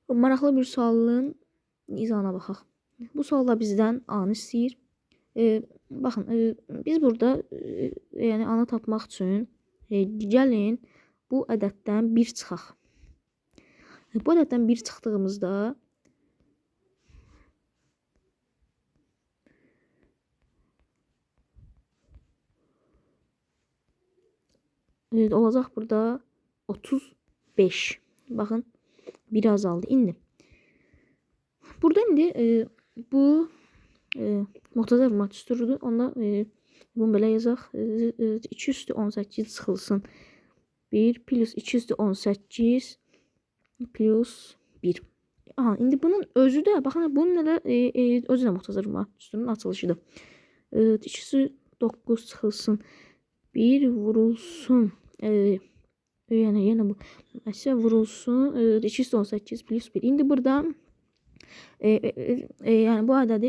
Maraqlı bir sualın izahına baxaq. Bu sualda bizdən A-nı istəyir. Baxın, biz burada yəni A-nı tapmaq üçün gəlin bu ədəddən 1 çıxaq. Bu ədəddən 1 çıxdığımızda olacaq burada 35. Baxın, 1 azaldı. İndi burada bu muxtazar vurmaq düsturudur. Onda bunu belə yazaq. 2 üstü 18 çıxılsın. 1 plus 2 üstü 18 plus 1. Aha, indi bunun özü də, baxın, bunun elə özü də muxtazar vurmaq düsturunun açılışıdır. 2 üstü 9 çıxılsın. 1 vurulsun. Yəni bu əsə vurulsun. 2 üstü 18 plus 1. İndi burada yəni bu ədədi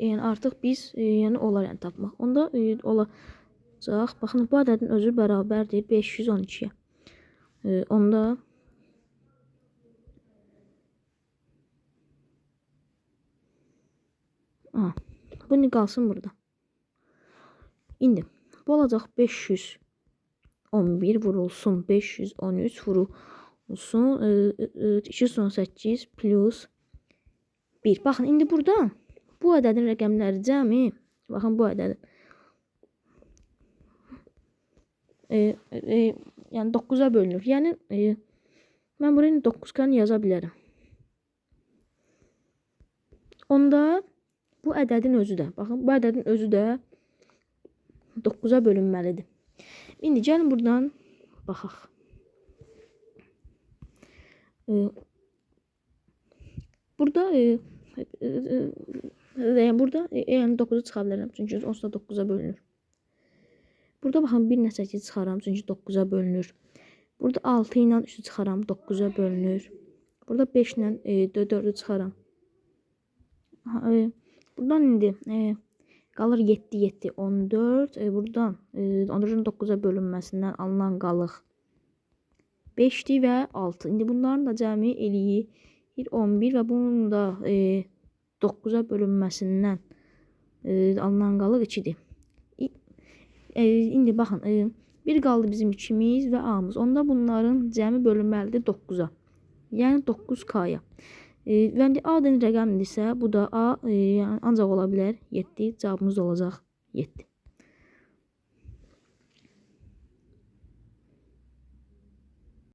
yəni artıq biz yəni olar yəni tapmaq. Onda olacaq. Baxın, bu ədədin özü bərabərdir 512-yə. Onda bu ne qalsın burada. İndi bu olacaq 511 vurulsun 513 vurulsun 218 plus 1. Baxın, indi burada bu ədədin rəqəmləri cəmi, baxın bu ədədin yəni 9-a bölünür. Yəni mən buraya 9-kanı yaza bilərəm. Onda bu ədədin özü də, baxın, bu ədədin özü də 9-a bölünməlidir. İndi gəlin buradan baxaq. Burada yəni 9-u çıxa bilərəm, çünki onsuz da 9-a bölünür. Burada baxın 1 ilə 8 çıxaram, çünki 9-a bölünür. Burada 6 ilə 3-ü çıxaram, 9-a bölünür. Burada 5 ilə 4-ü çıxaram. Buradan indi qalır 7, 7, 14. Buradan 14-ün 9-a bölünməsindən alınan qalıq 5-dir və 6. İndi bunların da cəmi eləyir 11 və bunun da 9-a bölünməsindən alınan qalıq 2-dir. İndi baxın, bir qaldı bizim 2-miz və A-mız. Onda bunların cəmi bölünməlidir 9-a. Yəni 9K-ya. Və A rəqəmdirsə, bu da A yəni ancaq ola bilər 7. Cavabımız olacaq 7.